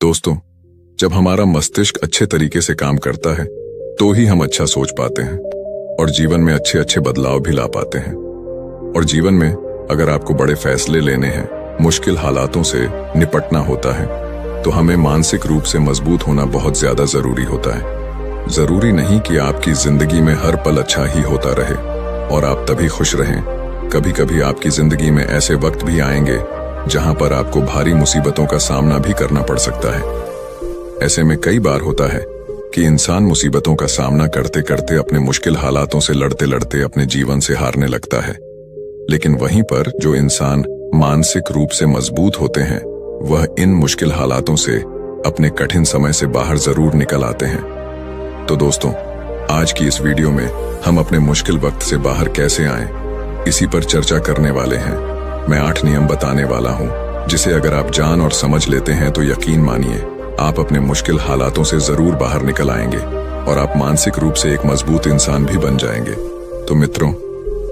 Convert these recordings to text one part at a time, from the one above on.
दोस्तों, जब हमारा मस्तिष्क अच्छे तरीके से काम करता है तो ही हम अच्छा सोच पाते हैं और जीवन में अच्छे अच्छे बदलाव भी ला पाते हैं। और जीवन में अगर आपको बड़े फैसले लेने हैं, मुश्किल हालातों से निपटना होता है, तो हमें मानसिक रूप से मजबूत होना बहुत ज्यादा जरूरी होता है। जरूरी नहीं कि आपकी जिंदगी में हर पल अच्छा ही होता रहे और आप तभी खुश रहें। कभी कभी आपकी जिंदगी में ऐसे वक्त भी आएंगे जहां पर आपको भारी मुसीबतों का सामना भी करना पड़ सकता है। ऐसे में कई बार होता है कि इंसान मुसीबतों का सामना करते करते अपने मुश्किल हालातों से लड़ते लड़ते अपने जीवन से हारने लगता है। लेकिन वहीं पर जो इंसान मानसिक रूप से मजबूत होते हैं, वह इन मुश्किल हालातों से अपने कठिन समय से बाहर जरूर निकल आते हैं। तो दोस्तों, आज की इस वीडियो में हम अपने मुश्किल वक्त से बाहर कैसे आएं, इसी पर चर्चा करने वाले हैं। मैं 8 नियम बताने वाला हूं, जिसे अगर आप जान और समझ लेते हैं तो यकीन मानिए आप अपने मुश्किल हालातों से जरूर बाहर निकल आएंगे और आप मानसिक रूप से एक मजबूत इंसान भी बन जाएंगे। तो मित्रों,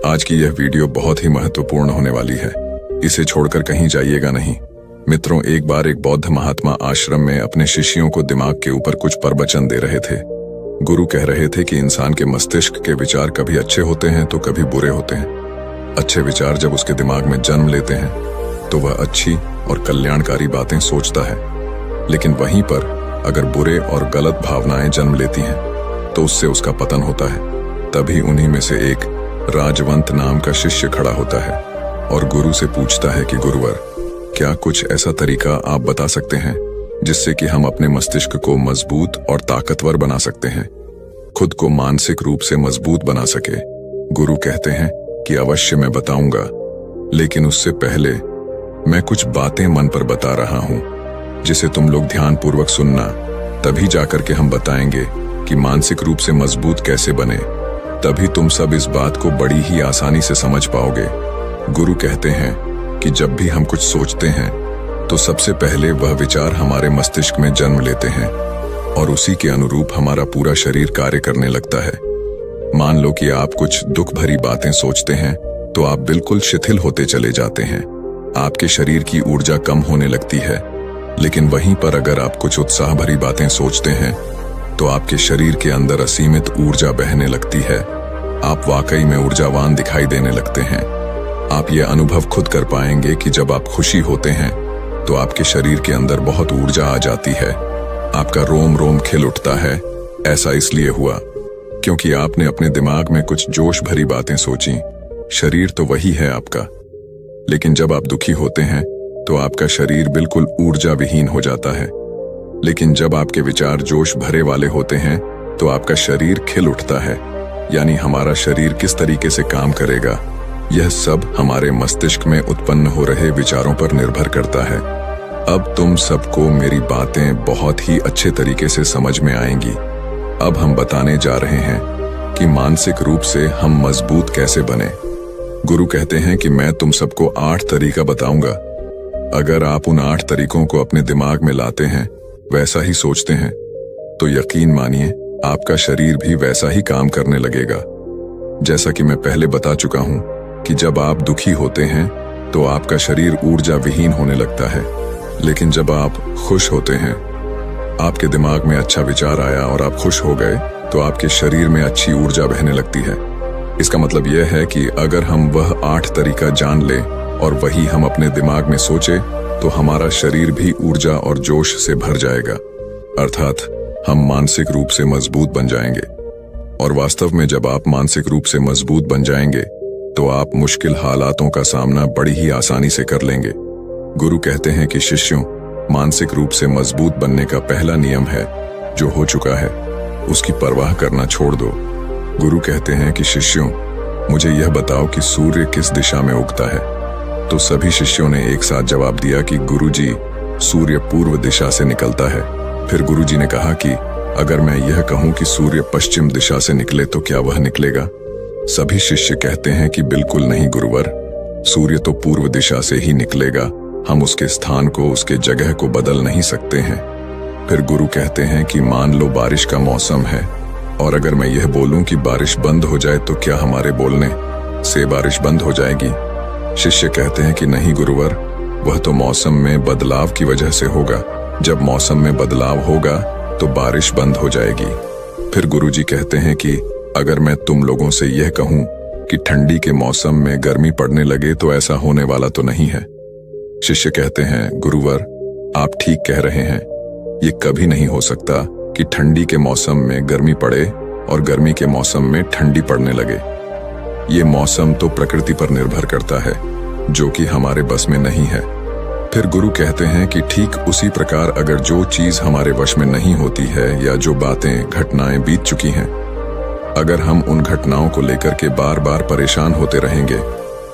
आज की यह वीडियो बहुत ही महत्वपूर्ण होने वाली है। इसे छोड़कर कहीं जाइएगा नहीं। मित्रों, एक बार एक बौद्ध महात्मा आश्रम में अपने शिष्यों को दिमाग के ऊपर कुछ प्रवचन दे रहे थे। गुरु कह रहे थे कि इंसान के मस्तिष्क के विचार कभी अच्छे होते हैं तो कभी बुरे होते हैं। अच्छे विचार जब उसके दिमाग में जन्म लेते हैं तो वह अच्छी और कल्याणकारी बातें सोचता है, लेकिन वहीं पर अगर बुरे और गलत भावनाएं जन्म लेती हैं तो उससे उसका पतन होता है। तभी उन्हीं में से एक राजवंत नाम का शिष्य खड़ा होता है और गुरु से पूछता है कि गुरुवर, क्या कुछ ऐसा तरीका आप बता सकते हैं जिससे कि हम अपने मस्तिष्क को मजबूत और ताकतवर बना सकते हैं, खुद को मानसिक रूप से मजबूत बना सके। गुरु कहते हैं कि अवश्य मैं बताऊंगा, लेकिन उससे पहले मैं कुछ बातें मन पर बता रहा हूं जिसे तुम लोग ध्यानपूर्वक सुनना। तभी जाकर के हम बताएंगे कि मानसिक रूप से मजबूत कैसे बने। तभी तुम सब इस बात को बड़ी ही आसानी से समझ पाओगे। गुरु कहते हैं कि जब भी हम कुछ सोचते हैं तो सबसे पहले वह विचार हमारे मस्तिष्क में जन्म लेते हैं और उसी के अनुरूप हमारा पूरा शरीर कार्य करने लगता है। मान लो कि आप कुछ दुख भरी बातें सोचते हैं तो आप बिल्कुल शिथिल होते चले जाते हैं, आपके शरीर की ऊर्जा कम होने लगती है। लेकिन वहीं पर अगर आप कुछ उत्साह भरी बातें सोचते हैं तो आपके शरीर के अंदर असीमित ऊर्जा बहने लगती है। आप वाकई में ऊर्जावान दिखाई देने लगते हैं। आप ये अनुभव खुद कर पाएंगे कि जब आप खुशी होते हैं तो आपके शरीर के अंदर बहुत ऊर्जा आ जाती है, आपका रोम रोम खिल उठता है। ऐसा इसलिए हुआ क्योंकि आपने अपने दिमाग में कुछ जोश भरी बातें सोची। शरीर तो वही है आपका, लेकिन जब आप दुखी होते हैं तो आपका शरीर बिल्कुल ऊर्जा विहीन हो जाता है। लेकिन जब आपके विचार जोश भरे वाले होते हैं तो आपका शरीर खिल उठता है। यानी हमारा शरीर किस तरीके से काम करेगा, यह सब हमारे मस्तिष्क में उत्पन्न हो रहे विचारों पर निर्भर करता है। अब तुम सबको मेरी बातें बहुत ही अच्छे तरीके से समझ में आएंगी। अब हम बताने जा रहे हैं कि मानसिक रूप से हम मजबूत कैसे बने। गुरु कहते हैं कि मैं तुम सबको 8 तरीका बताऊंगा। अगर आप उन 8 तरीकों को अपने दिमाग में लाते हैं, वैसा ही सोचते हैं, तो यकीन मानिए आपका शरीर भी वैसा ही काम करने लगेगा। जैसा कि मैं पहले बता चुका हूं कि जब आप दुखी होते हैं तो आपका शरीर ऊर्जा विहीन होने लगता है, लेकिन जब आप खुश होते हैं, आपके दिमाग में अच्छा विचार आया और आप खुश हो गए, तो आपके शरीर में अच्छी ऊर्जा बहने लगती है। इसका मतलब यह है कि अगर हम वह 8 तरीका जान लें और वही हम अपने दिमाग में सोचे तो हमारा शरीर भी ऊर्जा और जोश से भर जाएगा, अर्थात हम मानसिक रूप से मजबूत बन जाएंगे। और वास्तव में जब आप मानसिक रूप से मजबूत बन जाएंगे तो आप मुश्किल हालातों का सामना बड़ी ही आसानी से कर लेंगे। गुरु कहते हैं कि शिष्यों, मानसिक रूप से मजबूत बनने का पहला नियम है, जो हो चुका है उसकी परवाह करना छोड़ दो। गुरु कहते हैं कि शिष्यों, मुझे यह बताओ कि सूर्य किस दिशा में उगता है। तो सभी शिष्यों ने एक साथ जवाब दिया कि गुरुजी, सूर्य पूर्व दिशा से निकलता है। फिर गुरुजी ने कहा कि अगर मैं यह कहूं कि सूर्य पश्चिम दिशा से निकले तो क्या वह निकलेगा? सभी शिष्य कहते हैं कि बिल्कुल नहीं गुरुवर, सूर्य तो पूर्व दिशा से ही निकलेगा, हम उसके स्थान को, उसके जगह को बदल नहीं सकते हैं। फिर गुरु कहते हैं कि मान लो बारिश का मौसम है और अगर मैं यह बोलूं कि बारिश बंद हो जाए तो क्या हमारे बोलने से बारिश बंद हो जाएगी? शिष्य कहते हैं कि नहीं गुरुवर, वह तो मौसम में बदलाव की वजह से होगा, जब मौसम में बदलाव होगा तो बारिश बंद हो जाएगी। फिर गुरुजी कहते हैं कि अगर मैं तुम लोगों से यह कहूं कि ठंडी के मौसम में गर्मी पड़ने लगे तो ऐसा होने वाला तो नहीं है। शिष्य कहते हैं, गुरुवर आप ठीक कह रहे हैं, ये कभी नहीं हो सकता कि ठंडी के मौसम में गर्मी पड़े और गर्मी के मौसम में ठंडी पड़ने लगे। ये मौसम तो प्रकृति पर निर्भर करता है, जो कि हमारे बस में नहीं है। फिर गुरु कहते हैं कि ठीक उसी प्रकार अगर जो चीज हमारे वश में नहीं होती है या जो बातें घटनाएं बीत चुकी हैं, अगर हम उन घटनाओं को लेकर के बार बार परेशान होते रहेंगे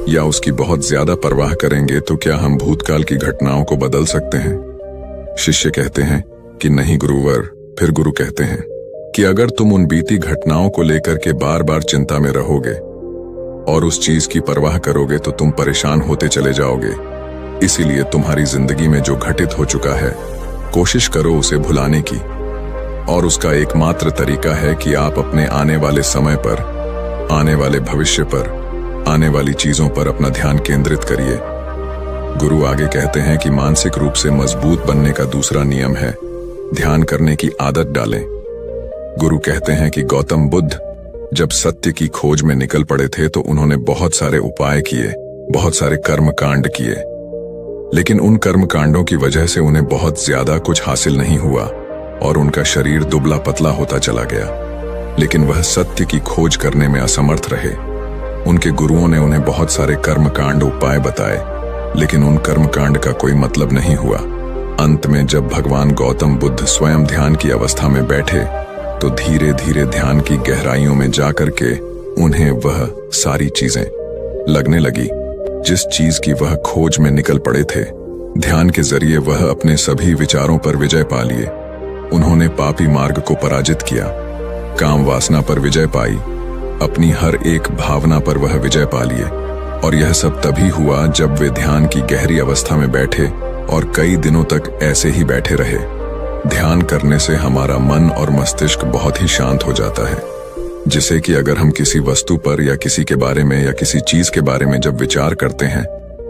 या उसकी बहुत ज्यादा परवाह करेंगे तो क्या हम भूतकाल की घटनाओं को बदल सकते हैं? शिष्य कहते हैं कि नहीं गुरुवर। फिर गुरु कहते हैं कि अगर तुम उन बीती घटनाओं को लेकर के बार बार चिंता में रहोगे और उस चीज की परवाह करोगे तो तुम परेशान होते चले जाओगे। इसीलिए तुम्हारी जिंदगी में जो घटित हो चुका है, कोशिश करो उसे भुलाने की, और उसका एकमात्र तरीका है कि आप अपने आने वाले समय पर, आने वाले भविष्य पर, आने वाली चीजों पर अपना ध्यान केंद्रित करिए। गुरु आगे कहते हैं कि मानसिक रूप से मजबूत बनने का दूसरा नियम है ध्यान करने की आदत डालें। गुरु कहते हैं कि गौतम बुद्ध जब सत्य की खोज में निकल पड़े थे तो उन्होंने बहुत सारे उपाय किए, बहुत सारे कर्म कांड किए, लेकिन उन कर्म कांडों की वजह से उन्हें बहुत ज्यादा कुछ हासिल नहीं हुआ और उनका शरीर दुबला पतला होता चला गया। लेकिन वह सत्य की खोज करने में असमर्थ रहे। उनके गुरुओं ने उन्हें बहुत सारे कर्म कांड उपाय बताए, लेकिन उन कर्म कांड का कोई मतलब नहीं हुआ। अंत में जब भगवान गौतम बुद्ध स्वयं ध्यान की अवस्था में बैठे तो धीरे धीरे ध्यान की गहराइयों में जाकर के उन्हें वह सारी चीजें लगने लगी जिस चीज की वह खोज में निकल पड़े थे। ध्यान के जरिए वह अपने सभी विचारों पर विजय पा लिए। उन्होंने पापी मार्ग को पराजित किया, काम वासना पर विजय पाई, अपनी हर एक भावना पर वह विजय पा लिए। और यह सब तभी हुआ जब वे ध्यान की गहरी अवस्था में बैठे और कई दिनों तक ऐसे ही बैठे रहे। ध्यान करने से हमारा मन और मस्तिष्क बहुत ही शांत हो जाता है, जिसे कि अगर हम किसी वस्तु पर या किसी के बारे में या किसी चीज के बारे में जब विचार करते हैं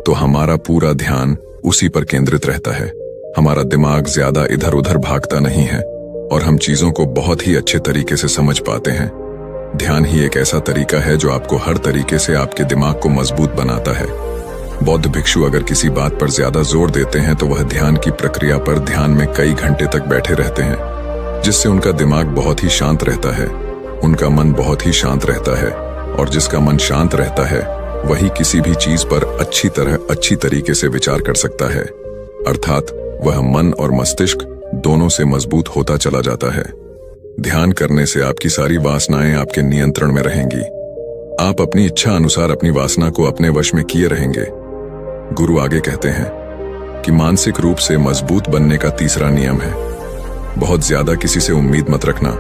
तो हमारा पूरा ध्यान उसी पर केंद्रित रहता है। हमारा दिमाग ज्यादा इधर उधर भागता नहीं है और हम चीजों को बहुत ही अच्छे तरीके से समझ पाते हैं। ध्यान ही एक ऐसा तरीका है जो आपको हर तरीके से आपके दिमाग को मजबूत बनाता है। बौद्ध भिक्षु अगर किसी बात पर ज्यादा जोर देते हैं तो वह ध्यान की प्रक्रिया पर ध्यान में कई घंटे तक बैठे रहते हैं, जिससे उनका दिमाग बहुत ही शांत रहता है, उनका मन बहुत ही शांत रहता है, और जिसका मन शांत रहता है वही किसी भी चीज पर अच्छी तरीके से विचार कर सकता है। अर्थात वह मन और मस्तिष्क दोनों से मजबूत होता चला जाता है। ध्यान करने से आपकी सारी वासनाएं आपके नियंत्रण में रहेंगी। आप अपनी इच्छा अनुसार अपनी वासना को अपने वश में किए रहेंगे। गुरु आगे कहते हैं कि मानसिक रूप से मजबूत बनने का तीसरा नियम है बहुत ज्यादा किसी से उम्मीद मत रखना।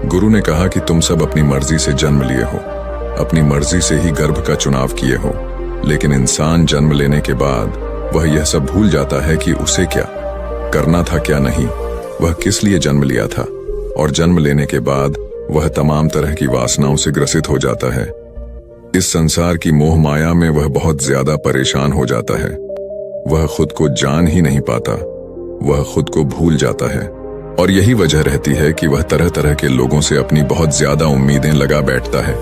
गुरु ने कहा कि तुम सब अपनी मर्जी से जन्म लिए हो, अपनी मर्जी से ही गर्भ का चुनाव किए हो, लेकिन इंसान जन्म लेने के बाद वह यह सब भूल जाता है कि उसे क्या करना था क्या नहीं, वह किस लिए जन्म लिया था, और जन्म लेने के बाद वह तमाम तरह की वासनाओं से ग्रसित हो जाता है। इस संसार की मोह माया में वह बहुत ज्यादा परेशान हो जाता है। वह खुद को जान ही नहीं पाता, वह खुद को भूल जाता है, और यही वजह रहती है कि वह तरह तरह के लोगों से अपनी बहुत ज्यादा उम्मीदें लगा बैठता है।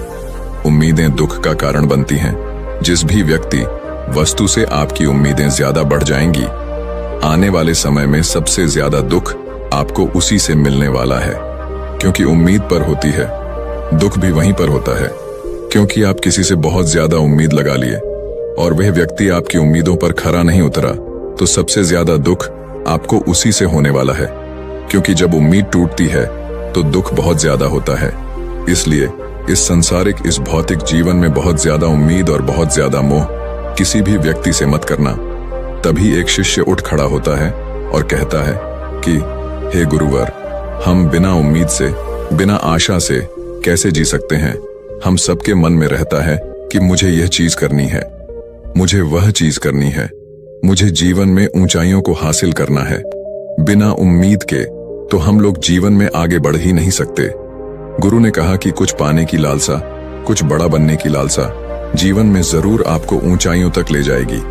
उम्मीदें दुख का कारण बनती हैं। जिस भी व्यक्ति वस्तु से आपकी उम्मीदें ज्यादा बढ़ जाएंगी, आने वाले समय में सबसे ज्यादा दुख आपको उसी से मिलने वाला है, क्योंकि उम्मीद पर होती है। दुख भी वहीं पर होता है, क्योंकि आप किसी से बहुत ज्यादा उम्मीद लगा लिए और वह व्यक्ति आपकी उम्मीदों पर खरा नहीं उतरा, तो सबसे ज्यादा दुख आपको उसी से होने वाला है, क्योंकि जब उम्मीद टूटती है तो दुख बहुत ज्यादा होता है। इसलिए इस संसारिक, इस भौतिक जीवन में बहुत ज्यादा उम्मीद और बहुत ज्यादा मोह किसी भी व्यक्ति से मत करना। तभी एक शिष्य उठ खड़ा होता है और कहता है कि हे गुरुवर, हम बिना उम्मीद से, बिना आशा से कैसे जी सकते हैं? हम सबके मन में रहता है कि मुझे यह चीज करनी है, मुझे वह चीज करनी है, मुझे जीवन में ऊंचाइयों को हासिल करना है। बिना उम्मीद के तो हम लोग जीवन में आगे बढ़ ही नहीं सकते। गुरु ने कहा कि कुछ पाने की लालसा, कुछ बड़ा बनने की लालसा जीवन में जरूर आपको ऊंचाइयों तक ले जाएगी।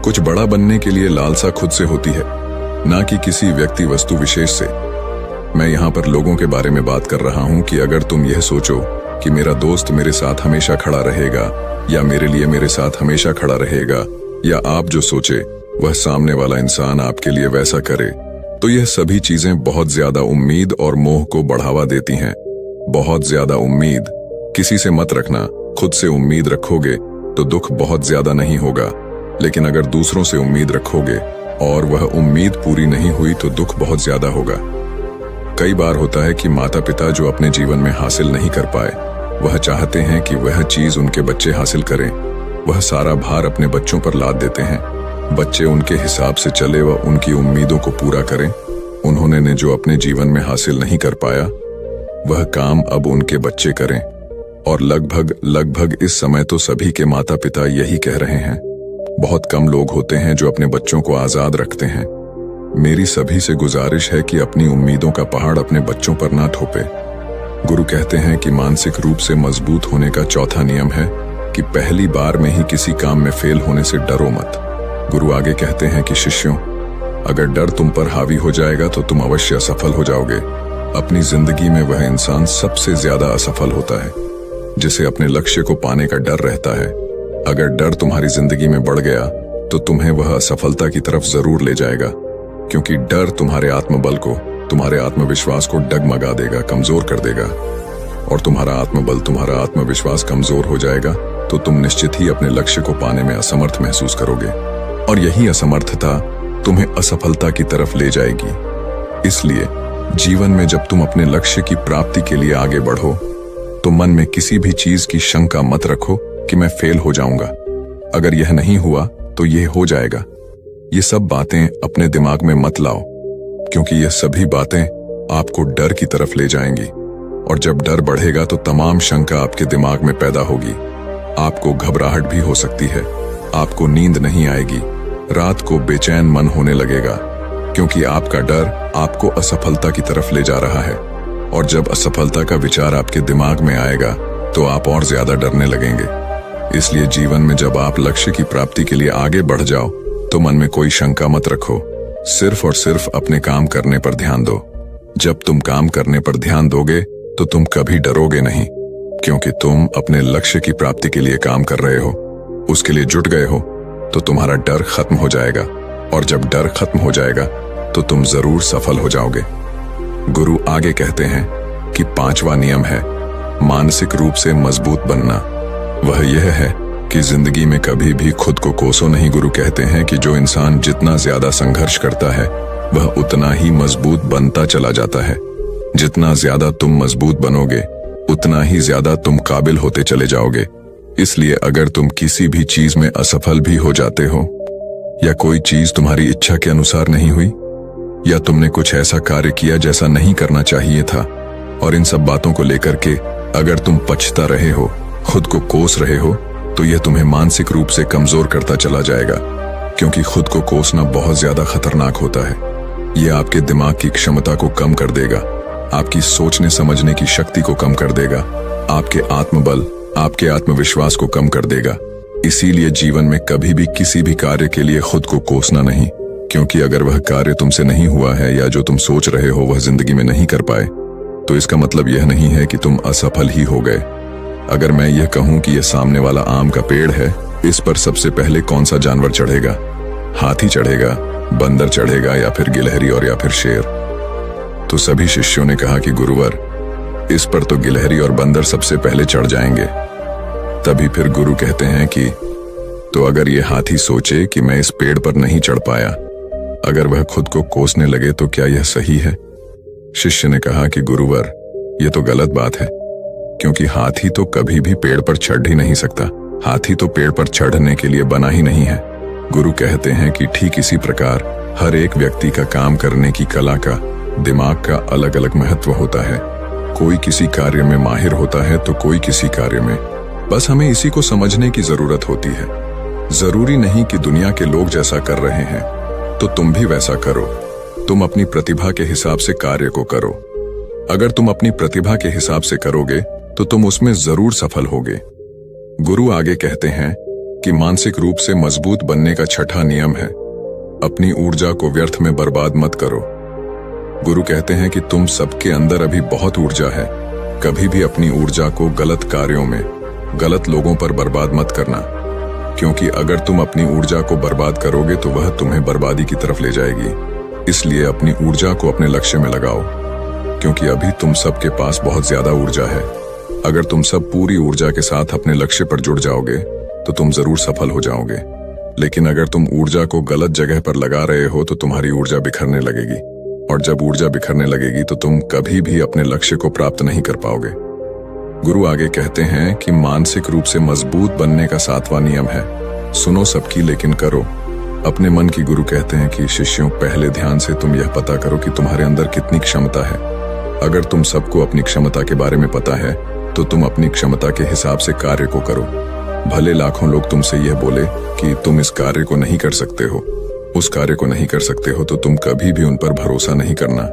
कुछ बड़ा बनने के लिए लालसा खुद से होती है, ना कि किसी व्यक्ति वस्तु विशेष से। मैं यहाँ पर लोगों के बारे में बात कर रहा हूँ कि अगर तुम यह सोचो कि मेरा दोस्त मेरे साथ हमेशा खड़ा रहेगा या मेरे लिए मेरे साथ हमेशा खड़ा रहेगा, या आप जो सोचे वह सामने वाला इंसान आपके लिए वैसा करे, तो यह सभी चीजें बहुत ज्यादा उम्मीद और मोह को बढ़ावा देती हैं। बहुत ज्यादा उम्मीद किसी से मत रखना। खुद से उम्मीद रखोगे तो दुख बहुत ज्यादा नहीं होगा, लेकिन अगर दूसरों से उम्मीद रखोगे और वह उम्मीद पूरी नहीं हुई तो दुख बहुत ज्यादा होगा। कई बार होता है कि माता पिता जो अपने जीवन में हासिल नहीं कर पाए, वह चाहते हैं कि वह चीज उनके बच्चे हासिल करें। वह सारा भार अपने बच्चों पर लाद देते हैं। बच्चे उनके हिसाब से चले व उनकी उम्मीदों को पूरा करें। उन्होंने ने जो अपने जीवन में हासिल नहीं कर पाया, वह काम अब उनके बच्चे करें। और लगभग इस समय तो सभी के माता पिता यही कह रहे हैं। बहुत कम लोग होते हैं जो अपने बच्चों को आजाद रखते हैं। मेरी सभी से गुजारिश है कि अपनी उम्मीदों का पहाड़ अपने बच्चों पर ना थोपे। गुरु कहते हैं कि मानसिक रूप से मजबूत होने का चौथा नियम है कि पहली बार में ही किसी काम में फेल होने से डरो मत। गुरु आगे कहते हैं कि शिष्यों, अगर डर तुम पर हावी हो जाएगा तो तुम अवश्य असफल हो जाओगे। अपनी जिंदगी में वह इंसान सबसे ज्यादा असफल होता है जिसे अपने लक्ष्य को पाने का डर रहता है। अगर डर तुम्हारी जिंदगी में बढ़ गया तो तुम्हें वह असफलता की तरफ जरूर ले जाएगा, क्योंकि डर तुम्हारे आत्मबल को, तुम्हारे आत्मविश्वास को डगमगा देगा, कमजोर कर देगा। और तुम्हारा आत्मबल, तुम्हारा आत्मविश्वास कमजोर हो जाएगा तो तुम निश्चित ही अपने लक्ष्य को पाने में असमर्थ महसूस करोगे, और यही असमर्थता तुम्हें असफलता की तरफ ले जाएगी। इसलिए जीवन में जब तुम अपने लक्ष्य की प्राप्ति के लिए आगे बढ़ो तो मन में किसी भी चीज की शंका मत रखो कि मैं फेल हो जाऊंगा। अगर यह नहीं हुआ तो यह हो जाएगा। ये सब बातें अपने दिमाग में मत लाओ, क्योंकि यह सभी बातें आपको डर की तरफ ले जाएंगी। और जब डर बढ़ेगा तो तमाम शंका आपके दिमाग में पैदा होगी। आपको घबराहट भी हो सकती है, आपको नींद नहीं आएगी, रात को बेचैन मन होने लगेगा, क्योंकि आपका डर आपको असफलता की तरफ ले जा रहा है। और जब असफलता का विचार आपके दिमाग में आएगा तो आप और ज्यादा डरने लगेंगे। इसलिए जीवन में जब आप लक्ष्य की प्राप्ति के लिए आगे बढ़ जाओ तो मन में कोई शंका मत रखो, सिर्फ और सिर्फ अपने काम करने पर ध्यान दो। जब तुम काम करने पर ध्यान दोगे तो तुम कभी डरोगे नहीं, क्योंकि तुम अपने लक्ष्य की प्राप्ति के लिए काम कर रहे हो, उसके लिए जुट गए हो, तो तुम्हारा डर खत्म हो जाएगा। और जब डर खत्म हो जाएगा तो तुम जरूर सफल हो जाओगे। गुरु आगे कहते हैं कि पांचवा नियम है मानसिक रूप से मजबूत बनना। वह यह है कि जिंदगी में कभी भी खुद को कोसो नहीं। गुरु कहते हैं कि जो इंसान जितना ज्यादा संघर्ष करता है वह उतना ही मजबूत बनता चला जाता है। जितना ज्यादा तुम मजबूत बनोगे उतना ही ज्यादा तुम काबिल होते चले जाओगे। इसलिए अगर तुम किसी भी चीज में असफल भी हो जाते हो, या कोई चीज तुम्हारी इच्छा के अनुसार नहीं हुई, या तुमने कुछ ऐसा कार्य किया जैसा नहीं करना चाहिए था, और इन सब बातों को लेकर के अगर तुम पछता रहे हो, खुद को कोस रहे हो, तो यह तुम्हें मानसिक रूप से कमजोर करता चला जाएगा। क्योंकि खुद को कोसना बहुत ज्यादा खतरनाक होता है। यह आपके दिमाग की क्षमता को कम कर देगा, आपकी सोचने समझने की शक्ति को कम कर देगा, आपके आत्मबल, आपके आत्मविश्वास को कम कर देगा। इसीलिए जीवन में कभी भी किसी भी कार्य के लिए खुद को कोसना नहीं, क्योंकि अगर वह कार्य तुमसे नहीं हुआ है या जो तुम सोच रहे हो वह जिंदगी में नहीं कर पाए, तो इसका मतलब यह नहीं है कि तुम असफल ही हो गए। अगर मैं यह कहूं कि यह सामने वाला आम का पेड़ है, इस पर सबसे पहले कौन सा जानवर चढ़ेगा? हाथी चढ़ेगा, बंदर चढ़ेगा, या फिर गिलहरी और या फिर शेर? तो सभी शिष्यों ने कहा कि गुरुवर, इस पर तो गिलहरी और बंदर सबसे पहले चढ़ जाएंगे। तभी फिर गुरु कहते हैं कि तो अगर ये हाथी सोचे कि मैं इस पेड़ पर नहीं चढ़ पाया, अगर वह खुद को कोसने लगे तो क्या यह सही है? शिष्य ने कहा कि गुरुवर, यह तो गलत बात है, क्योंकि हाथी तो कभी भी पेड़ पर चढ़ ही नहीं सकता। हाथी तो पेड़ पर चढ़ने के लिए बना ही नहीं है। गुरु कहते हैं कि ठीक इसी प्रकार हर एक व्यक्ति का काम करने की कला का, दिमाग का अलग अलग महत्व होता है। कोई किसी कार्य में माहिर होता है तो कोई किसी कार्य में। बस हमें इसी को समझने की जरूरत होती है। जरूरी नहीं कि दुनिया के लोग जैसा कर रहे हैं तो तुम भी वैसा करो। तुम अपनी प्रतिभा के हिसाब से कार्य को करो। अगर तुम अपनी प्रतिभा के हिसाब से करोगे तो तुम उसमें जरूर सफल होगे। गुरु आगे कहते हैं कि मानसिक रूप से मजबूत बनने का छठा नियम है अपनी ऊर्जा को व्यर्थ में बर्बाद मत करो। गुरु कहते हैं कि तुम सबके अंदर अभी बहुत ऊर्जा है। कभी भी अपनी ऊर्जा को गलत कार्यों में, गलत लोगों पर बर्बाद मत करना, क्योंकि अगर तुम अपनी ऊर्जा को बर्बाद करोगे तो वह तुम्हें बर्बादी की तरफ ले जाएगी। इसलिए अपनी ऊर्जा को अपने लक्ष्य में लगाओ, क्योंकि अभी तुम सबके पास बहुत ज्यादा ऊर्जा है। अगर तुम सब पूरी ऊर्जा के साथ अपने लक्ष्य पर जुड़ जाओगे तो तुम जरूर सफल हो जाओगे। लेकिन अगर तुम ऊर्जा को गलत जगह पर लगा रहे हो तो तुम्हारी ऊर्जा बिखरने लगेगी, और जब ऊर्जा बिखरने लगेगी तो तुम कभी भी अपने लक्ष्य को प्राप्त नहीं कर पाओगे। गुरु आगे कहते हैं कि मानसिक रूप से मजबूत बनने का 7वां नियम है, सुनो सबकी लेकिन करो अपने मन की। गुरु कहते हैं कि शिष्यों, पहले ध्यान से तुम यह पता करो कि तुम्हारे अंदर कितनी क्षमता है। अगर तुम सबको अपनी क्षमता के बारे में पता है तो तुम अपनी क्षमता के हिसाब से कार्य को करो। भले लाखों लोग तुमसे यह बोले कि तुम इस कार्य को नहीं कर सकते हो, उस कार्य को नहीं कर सकते हो, तो तुम कभी भी उन पर भरोसा नहीं करना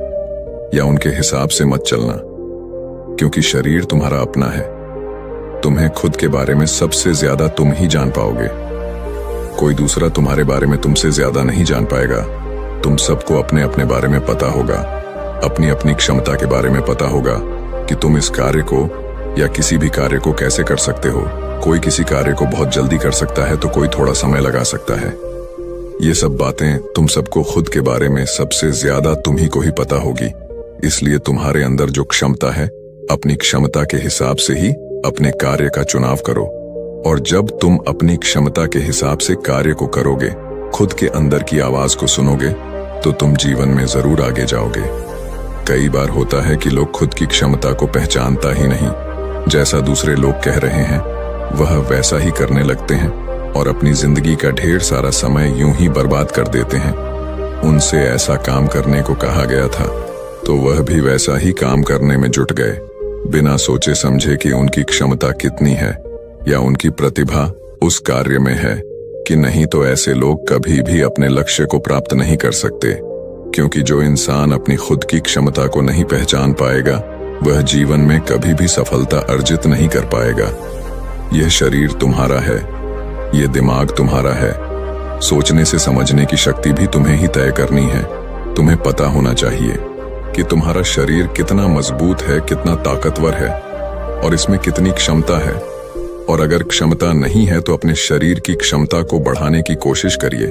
या उनके हिसाब से मत चलना, क्योंकि शरीर तुम्हारा अपना है। तुम्हें खुद के बारे में सबसे ज्यादा तुम ही जान पाओगे। कोई दूसरा तुम्हारे बारे में तुमसे ज्यादा नहीं जान पाएगा। तुम सबको अपने अपने बारे में पता होगा, अपनी अपनी क्षमता के बारे में पता होगा कि तुम इस कार्य को या किसी भी कार्य को कैसे कर सकते हो। कोई किसी कार्य को बहुत जल्दी कर सकता है तो कोई थोड़ा समय लगा सकता है। ये सब बातें तुम सबको खुद के बारे में सबसे ज्यादा तुम ही को ही पता होगी। इसलिए तुम्हारे अंदर जो क्षमता है, अपनी क्षमता के हिसाब से ही अपने कार्य का चुनाव करो। और जब तुम अपनी क्षमता के हिसाब से कार्य को करोगे, खुद के अंदर की आवाज को सुनोगे, तो तुम जीवन में जरूर आगे जाओगे। कई बार होता है कि लोग खुद की क्षमता को पहचानता ही नहीं, जैसा दूसरे लोग कह रहे हैं वह वैसा ही करने लगते हैं और अपनी जिंदगी का ढेर सारा समय यूं ही बर्बाद कर देते हैं। उनसे ऐसा काम करने को कहा गया था तो वह भी वैसा ही काम करने में जुट गए, बिना सोचे समझे कि उनकी क्षमता कितनी है या उनकी प्रतिभा उस कार्य में है कि नहीं। तो ऐसे लोग कभी भी अपने लक्ष्य को प्राप्त नहीं कर सकते, क्योंकि जो इंसान अपनी खुद की क्षमता को नहीं पहचान पाएगा वह जीवन में कभी भी सफलता अर्जित नहीं कर पाएगा। यह शरीर तुम्हारा है, यह दिमाग तुम्हारा है, सोचने से समझने की शक्ति भी तुम्हें ही तय करनी है। तुम्हें पता होना चाहिए कि तुम्हारा शरीर कितना मजबूत है, कितना ताकतवर है और इसमें कितनी क्षमता है। और अगर क्षमता नहीं है तो अपने शरीर की क्षमता को बढ़ाने की कोशिश करिए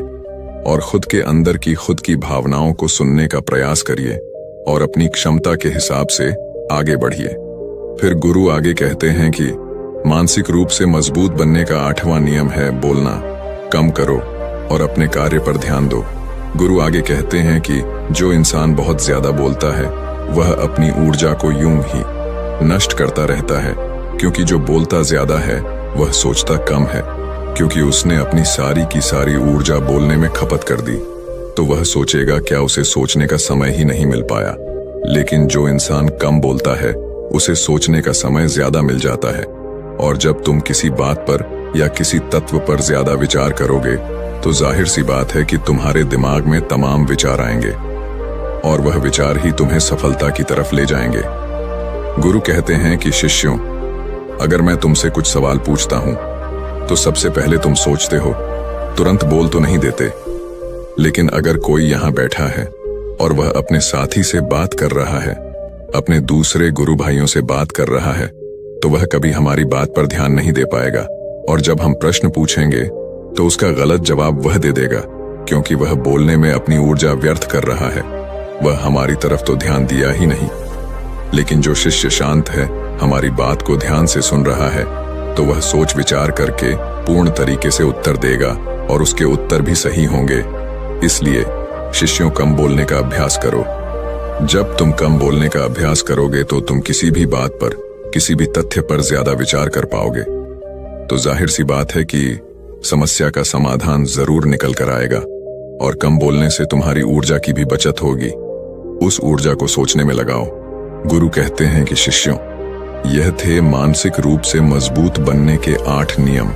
और खुद के अंदर की खुद की भावनाओं को सुनने का प्रयास करिए और अपनी क्षमता के हिसाब से आगे बढ़िए। फिर गुरु आगे कहते हैं कि मानसिक रूप से मजबूत बनने का 8वां नियम है, बोलना कम करो और अपने कार्य पर ध्यान दो। गुरु आगे कहते हैं कि जो इंसान बहुत ज्यादा बोलता है वह अपनी ऊर्जा को यूं ही नष्ट करता रहता है, क्योंकि जो बोलता ज्यादा है वह सोचता कम है, क्योंकि उसने अपनी सारी की सारी ऊर्जा बोलने में खपत कर दी तो वह सोचेगा क्या उसे सोचने का समय ही नहीं मिल पाया। लेकिन जो इंसान कम बोलता है उसे सोचने का समय ज्यादा मिल जाता है, और जब तुम किसी बात पर या किसी तत्व पर ज्यादा विचार करोगे तो जाहिर सी बात है कि तुम्हारे दिमाग में तमाम विचार आएंगे और वह विचार ही तुम्हें सफलता की तरफ ले जाएंगे। गुरु कहते हैं कि शिष्यों, अगर मैं तुमसे कुछ सवाल पूछता हूं तो सबसे पहले तुम सोचते हो, तुरंत बोल तो नहीं देते। लेकिन अगर कोई यहां बैठा है और वह अपने साथी से बात कर रहा है, अपने दूसरे गुरु भाइयों से बात कर रहा है, तो वह कभी हमारी बात पर ध्यान नहीं दे पाएगा। और जब हम प्रश्न पूछेंगे तो उसका गलत जवाब वह दे देगा, क्योंकि वह बोलने में अपनी ऊर्जा व्यर्थ कर रहा है। वह हमारी तरफ तो ध्यान दिया ही नहीं। लेकिन जो शिष्य शांत है, हमारी बात को ध्यान से सुन रहा है, तो वह सोच विचार करके पूर्ण तरीके से उत्तर देगा और उसके उत्तर भी सही होंगे। इसलिए शिष्यों, कम बोलने का अभ्यास करो। जब तुम कम बोलने का अभ्यास करोगे तो तुम किसी भी बात पर, किसी भी तथ्य पर ज्यादा विचार कर पाओगे। तो जाहिर सी बात है कि समस्या का समाधान जरूर निकल कर आएगा, और कम बोलने से तुम्हारी ऊर्जा की भी बचत होगी। उस ऊर्जा को सोचने में लगाओ। गुरु कहते हैं कि शिष्यों, यह थे मानसिक रूप से मजबूत बनने के 8 नियम।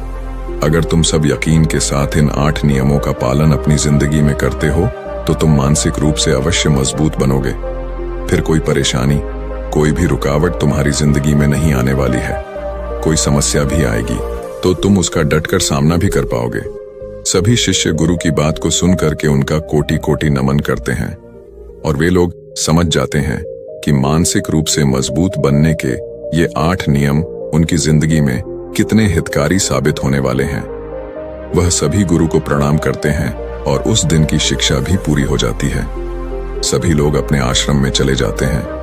अगर तुम सब यकीन के साथ इन 8 नियमों का पालन अपनी जिंदगी में करते हो तो तुम मानसिक रूप से अवश्य मजबूत बनोगे। फिर कोई परेशानी, कोई भी रुकावट तुम्हारी जिंदगी में नहीं आने वाली है। कोई समस्या भी आएगी तो तुम उसका डटकर सामना भी कर पाओगे। सभी शिष्य गुरु की बात को सुन करके उनका कोटि कोटि नमन करते हैं और वे लोग समझ जाते हैं कि मानसिक रूप से मजबूत बनने के ये 8 नियम उनकी जिंदगी में कितने हितकारी साबित होने वाले हैं। वह सभी गुरु को प्रणाम करते हैं और उस दिन की शिक्षा भी पूरी हो जाती है। सभी लोग अपने आश्रम में चले जाते हैं